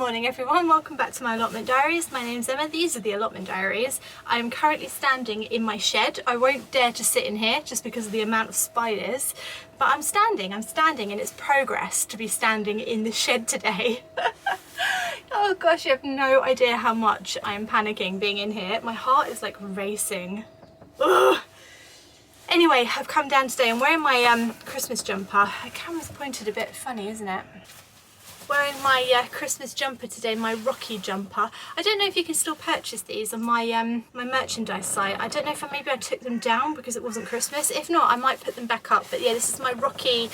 morning everyone, welcome back to my allotment diaries. My name's Emma, these are the allotment diaries. I'm currently standing in my shed. I won't dare to sit in here just because of the amount of spiders, but I'm standing and it's progress to be standing in the shed today. Oh gosh, you have no idea how much I'm panicking being in here. My heart is like racing. Ugh. Anyway, I've come down today. I'm wearing my Christmas jumper. The camera's pointed a bit funny, isn't it? Wearing my Christmas jumper today, my Rocky jumper. I don't know if you can still purchase these on my my merchandise site. I don't know if maybe I took them down because it wasn't Christmas. If not, I might put them back up. But yeah, this is my Rocky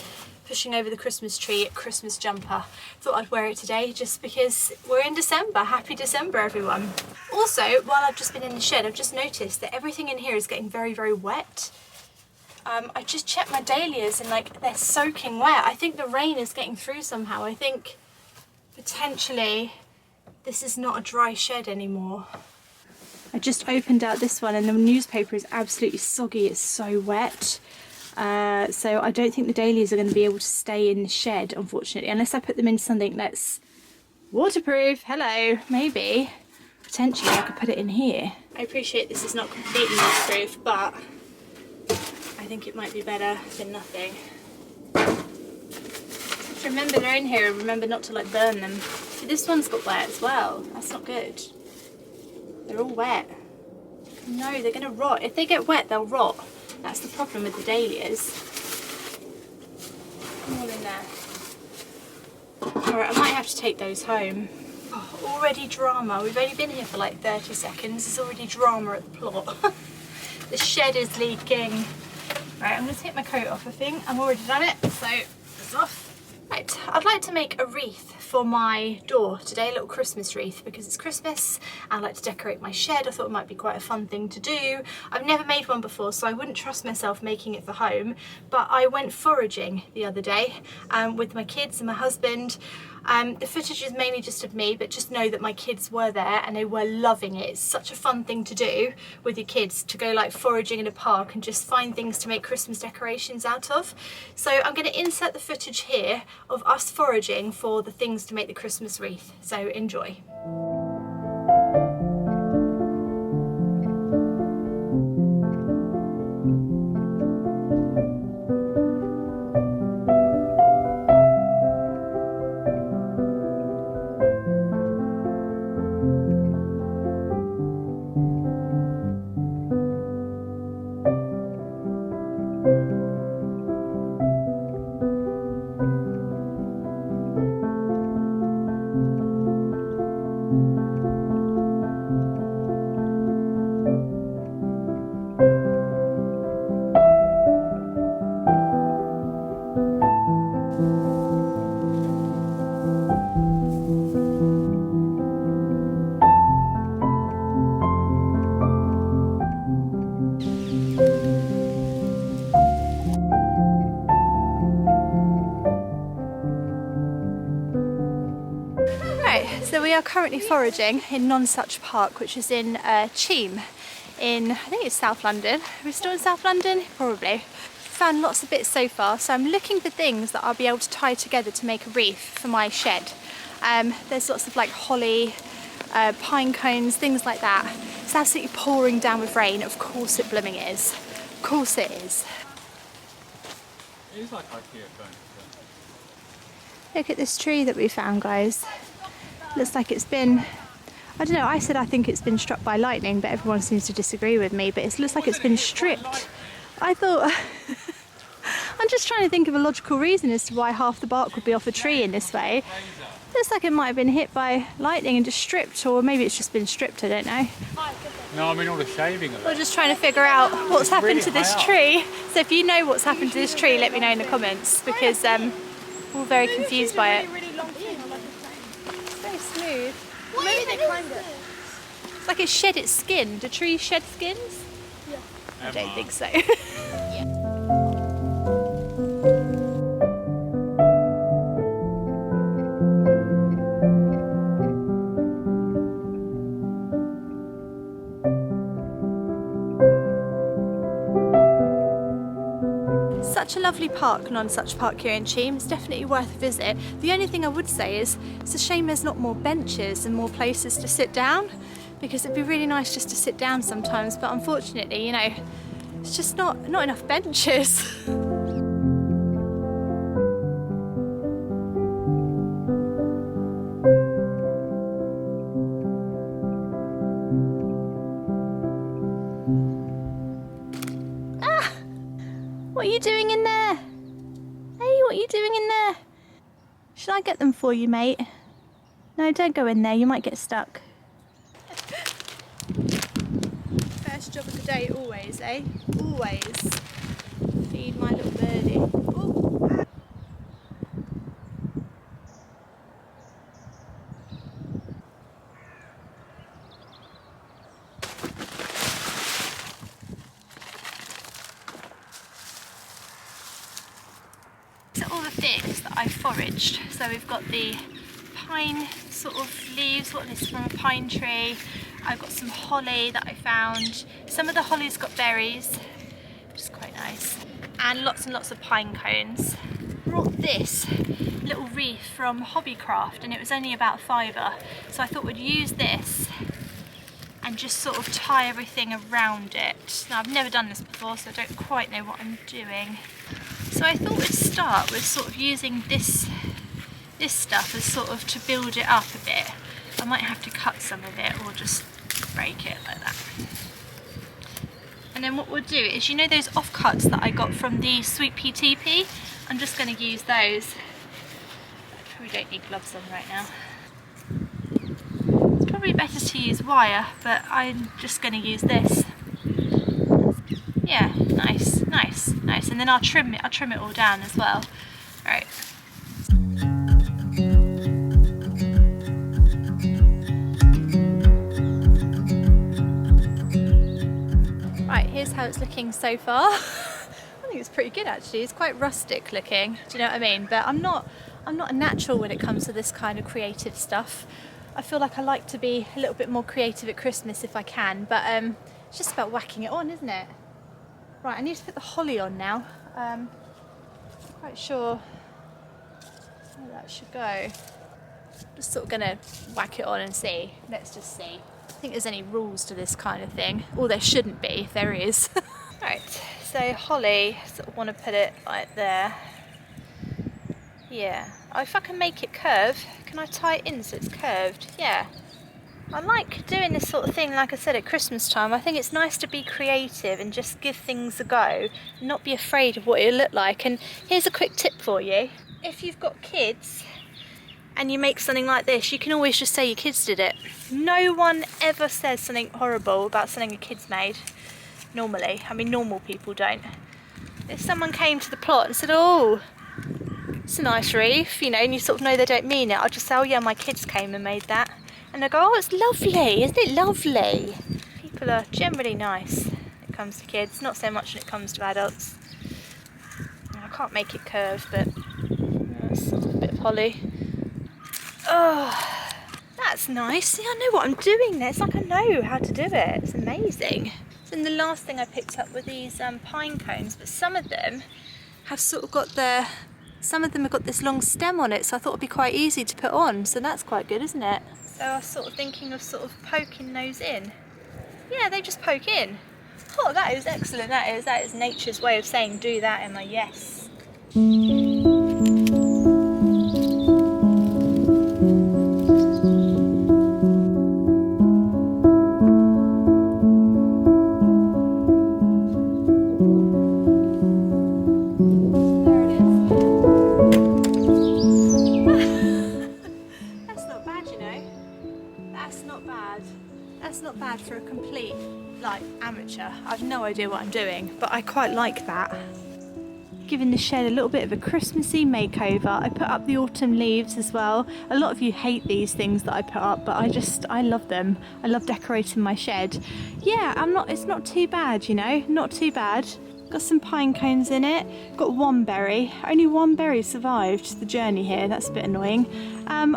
pushing over the Christmas tree Christmas jumper. Thought I'd wear it today just because we're in December. Happy December, everyone. Also, while I've just been in the shed, I've just noticed that everything in here is getting very, very wet. I just checked my dahlias and like they're soaking wet. I think the rain is getting through somehow. I think potentially this is not a dry shed anymore. I just opened out this one and the newspaper is absolutely soggy. It's so wet. So I don't think the dahlias are going to be able to stay in the shed, unfortunately, unless I put them in something that's waterproof. Hello, maybe. Potentially I could put it in here. I appreciate this is not completely waterproof, but I think it might be better than nothing. Just remember they're in here and remember not to like burn them. See, this one's got wet as well. That's not good. They're all wet. No, they're gonna rot. If they get wet, they'll rot. That's the problem with the dahlias. Come on in there. Alright, I might have to take those home. Oh, already drama. We've only been here for like 30 seconds. There's already drama at the plot. The shed is leaking. Right, I'm going to take my coat off, I think. I've already done it, so it's off. Right, I'd like to make a wreath for my door today, a little Christmas wreath, because it's Christmas. I like to decorate my shed. I thought it might be quite a fun thing to do. I've never made one before, so I wouldn't trust myself making it for home, but I went foraging the other day with my kids and my husband. The footage is mainly just of me, but just know that my kids were there and they were loving it. It's such a fun thing to do with your kids, to go like foraging in a park and just find things to make Christmas decorations out of. So I'm going to insert the footage here of us foraging for the things to make the Christmas wreath. So enjoy. So we are currently foraging in Nonsuch Park, which is in Cheam in, I think it's South London. Are we still in South London? Probably. Found lots of bits so far, so I'm looking for things that I'll be able to tie together to make a wreath for my shed. There's lots of like holly, pine cones, things like that. It's absolutely pouring down with rain. Of course it blooming is. Of course it is. It is like IKEA furniture. Look at this tree that we found, guys. Looks like it's been, I don't know, I said I think it's been struck by lightning, but everyone seems to disagree with me, but it looks like it's been stripped. I thought, I'm just trying to think of a logical reason as to why half the bark would be off a tree in this way. Looks like it might have been hit by lightning and just stripped, or maybe it's just been stripped, I don't know. No, I mean all the shaving of it. We're just trying to figure out what's happened to this tree. So if you know what's happened to this tree, let me know in the comments, because we're all very confused by it. Smooth. Well, maybe they climbed it. It's like it shed its skin. Do trees shed skins? Yeah. I don't think so. Such a lovely park, Non-Such Park here in Cheam. It's definitely worth a visit. The only thing I would say is it's a shame there's not more benches and more places to sit down, because it'd be really nice just to sit down sometimes, but unfortunately, you know, it's just not enough benches. What are you doing in there? Hey, what are you doing in there? Should I get them for you, mate? No, don't go in there, you might get stuck. First job of the day always, eh? Always. Feed my little birdie. Ooh. So all the things that I foraged. So we've got the pine sort of leaves, what is from a pine tree. I've got some holly that I found. Some of the holly's got berries, which is quite nice. And lots of pine cones. Brought this little wreath from Hobbycraft and it was only about £5. So I thought we'd use this and just sort of tie everything around it. Now I've never done this before, so I don't quite know what I'm doing. So I thought we'd start with sort of using this stuff as sort of to build it up a bit. I might have to cut some of it or just break it like that. And then what we'll do is, you know those offcuts that I got from the Sweet Pea TP? I'm just going to use those. I probably don't need gloves on right now. It's probably better to use wire, but I'm just going to use this. Yeah, nice. And then I'll trim it all down as well. Right. Right, here's how it's looking so far. I think it's pretty good actually. It's quite rustic looking. Do you know what I mean? But I'm not a natural when it comes to this kind of creative stuff. I feel like I like to be a little bit more creative at Christmas if I can, but it's just about whacking it on, isn't it? Right, I need to put the holly on now. I'm quite sure how that should go. Just sort of gonna whack it on and see. Let's just see. I think there's any rules to this kind of thing. Or there shouldn't be, if there is. Right, so holly, sort of want to put it like there. Yeah. Oh, if I can make it curve, can I tie it in so it's curved? Yeah. I like doing this sort of thing, like I said, at Christmas time. I think it's nice to be creative and just give things a go, not be afraid of what it'll look like. And here's a quick tip for you. If you've got kids and you make something like this, you can always just say your kids did it. No one ever says something horrible about something a kid's made, normally. I mean, normal people don't. If someone came to the plot and said, oh, it's a nice wreath, you know, and you sort of know they don't mean it, I'll just say, oh yeah, my kids came and made that. And they go, oh, it's lovely, isn't it lovely? People are generally nice when it comes to kids, not so much when it comes to adults. I can't make it curve, but that's a bit of holly. Oh, that's nice. See, I know what I'm doing there. It's like I know how to do it. It's amazing. So then the last thing I picked up were these pine cones, but some of them have sort of got some of them have got this long stem on it, so I thought it'd be quite easy to put on. So that's quite good, isn't it? So I was sort of thinking of sort of poking those in. Yeah, they just poke in. Oh, that is excellent. That is nature's way of saying do that, Emma. Yes. For a complete amateur. I've no idea what I'm doing, but I quite like that. Giving the shed a little bit of a Christmassy makeover. I put up the autumn leaves as well. A lot of you hate these things that I put up, but I love them. I love decorating my shed. Yeah, it's not too bad, you know, not too bad. Got some pine cones in it. Got one berry. Only one berry survived the journey here. That's a bit annoying.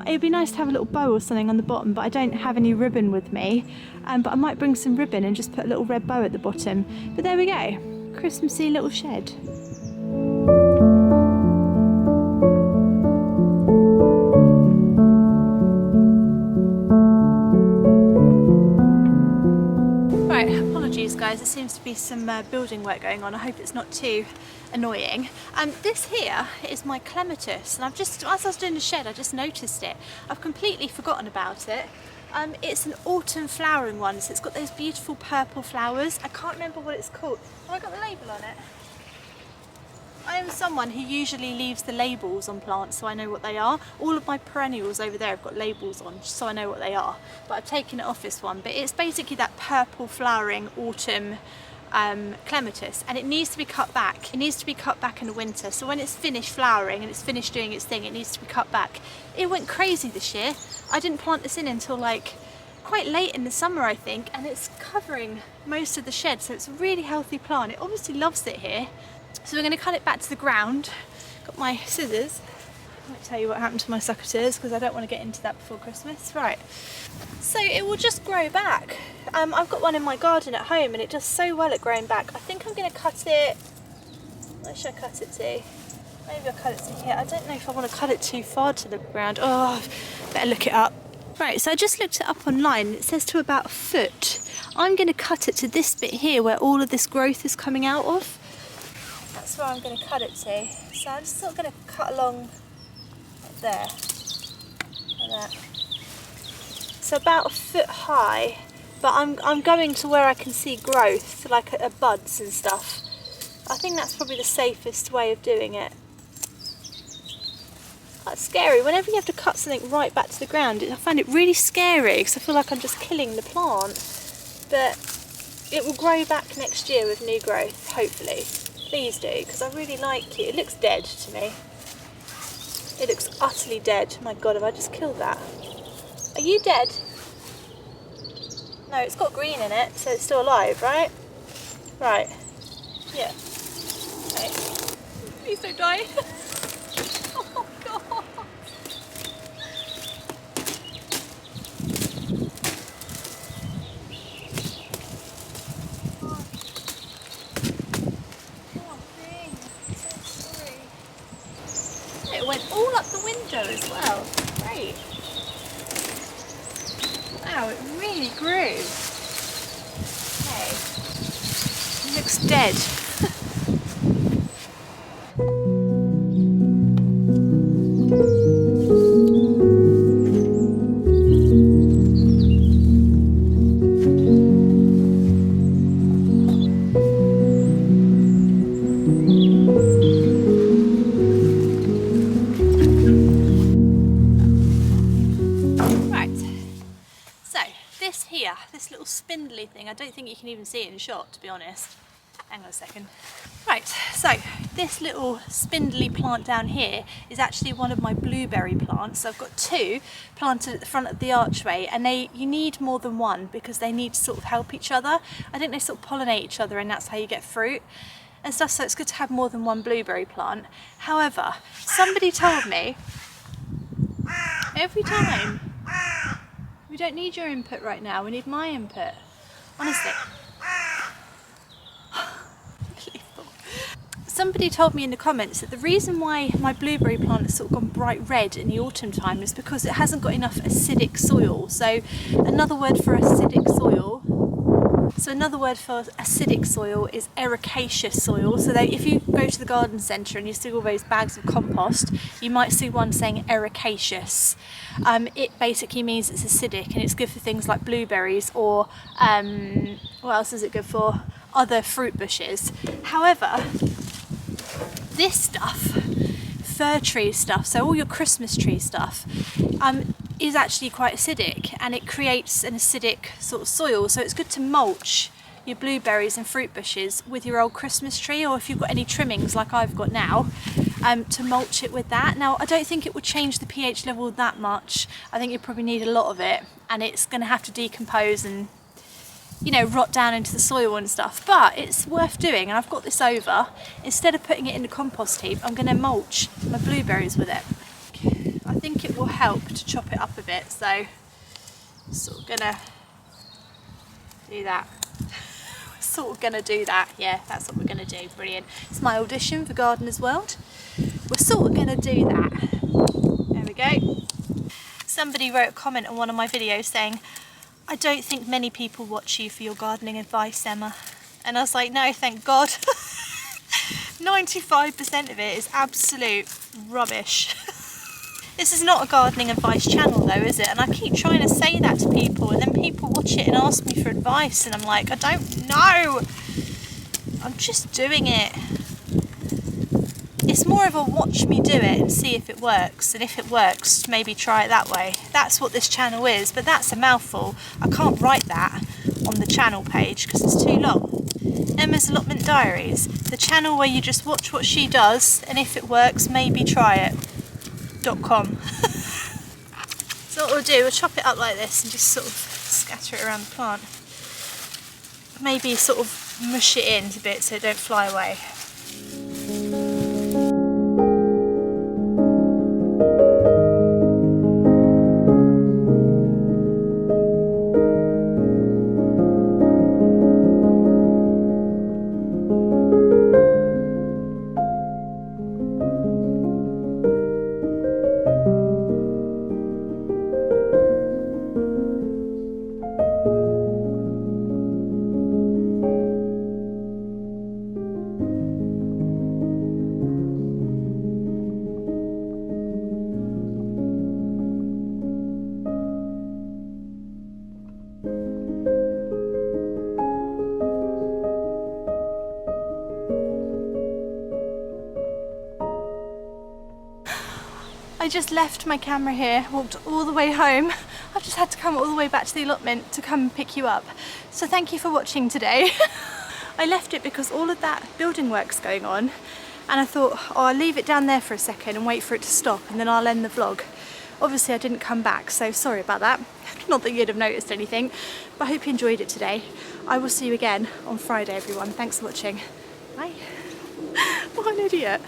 It'd be nice to have a little bow or something on the bottom, but I don't have any ribbon with me. But I might bring some ribbon and just put a little red bow at the bottom. But there we go. Christmassy little shed. apologise, there seems to be some building work going on. I hope it's not too annoying. This here is my clematis, and I've just, as I was doing the shed, I just noticed it. I've completely forgotten about it. It's an autumn flowering one, so it's got those beautiful purple flowers. I can't remember what it's called. Have I got the label on it? I am someone who usually leaves the labels on plants so I know what they are. All of my perennials over there have got labels on so I know what they are, but I've taken it off this one. But it's basically that purple flowering autumn clematis, and it needs to be cut back. It needs to be cut back in the winter, so when it's finished flowering and it's finished doing its thing, it needs to be cut back. It went crazy this year. I didn't plant this in until like quite late in the summer, I think, and it's covering most of the shed, so it's a really healthy plant. It obviously loves it here. So we're going to cut it back to the ground. Got my scissors. I won't tell you what happened to my succotaurs because I don't want to get into that before Christmas. Right, so it will just grow back. I've got one in my garden at home and it does so well at growing back. I think I'm going to cut it, where should I cut it to? Maybe I'll cut it to here. I don't know if I want to cut it too far to the ground. Oh, better look it up. Right, so I just looked it up online. It says to about a foot. I'm going to cut it to this bit here where all of this growth is coming out of. That's where I'm going to cut it to. So I'm just sort of going to cut along up there, like that. So about a foot high, but I'm going to where I can see growth, like buds and stuff. I think that's probably the safest way of doing it. That's scary. Whenever you have to cut something right back to the ground, I find it really scary because I feel like I'm just killing the plant. But it will grow back next year with new growth, hopefully. Please do, because I really like it. It looks dead to me. It looks utterly dead. My God, have I just killed that? Are you dead? No, it's got green in it, so it's still alive, right? Right. Yeah. Okay. Please don't die. Oh God. It went all up the window as well. Great. Wow, it really grew. Okay. It looks dead. This little spindly thing, I don't think you can even see it in shot, to be honest. Hang on a second. Right, so this little spindly plant down here is actually one of my blueberry plants. So I've got two planted at the front of the archway, and you need more than one because they need to sort of help each other. I think they sort of pollinate each other, and that's how you get fruit and stuff, so it's good to have more than one blueberry plant. However, somebody told me every time, we don't need your input right now, we need my input. Honestly. Somebody told me in the comments that the reason why my blueberry plant has sort of gone bright red in the autumn time is because it hasn't got enough acidic soil. So another word for acidic soil is ericaceous soil. So that if you go to the garden centre and you see all those bags of compost, you might see one saying ericaceous. It basically means it's acidic, and it's good for things like blueberries or what else is it good for? Other fruit bushes. However, this stuff, fir tree stuff, so all your Christmas tree stuff, is actually quite acidic, and it creates an acidic sort of soil, so it's good to mulch your blueberries and fruit bushes with your old Christmas tree, or if you've got any trimmings like I've got now, to mulch it with that. Now, I don't think it would change the pH level that much. I think you probably need a lot of it, and it's going to have to decompose and, you know, rot down into the soil and stuff, but it's worth doing. And I've got this over. Instead of putting it in the compost heap, I'm going to mulch my blueberries with it. I think it will help to chop it up a bit, so I'm sort of gonna do that. Yeah, that's what we're gonna do. Brilliant. It's my audition for Gardener's World. We're sort of gonna do that. There we go. Somebody wrote a comment on one of my videos saying, I don't think many people watch you for your gardening advice, Emma. And I was like, no, thank God. 95% of it is absolute rubbish. This is not a gardening advice channel though, is it? And I keep trying to say that to people, and then people watch it and ask me for advice, and I'm like, I don't know. I'm just doing it. It's more of a watch me do it and see if it works, and if it works, maybe try it that way. That's what this channel is, but that's a mouthful. I can't write that on the channel page because it's too long. Emma's Allotment Diaries, the channel where you just watch what she does, and if it works, maybe try it. .com. So what we'll do, we'll chop it up like this and just sort of scatter it around the plant. Maybe sort of mush it in a bit so it don't fly away. I just left my camera here, walked all the way home. I've just had to come all the way back to the allotment to come and pick you up. So thank you for watching today. I left it because all of that building work's going on, and I thought, oh, I'll leave it down there for a second and wait for it to stop, and then I'll end the vlog. Obviously I didn't come back, so sorry about that. Not that you'd have noticed anything, but I hope you enjoyed it today. I will see you again on Friday, everyone. Thanks for watching. Bye. What an idiot.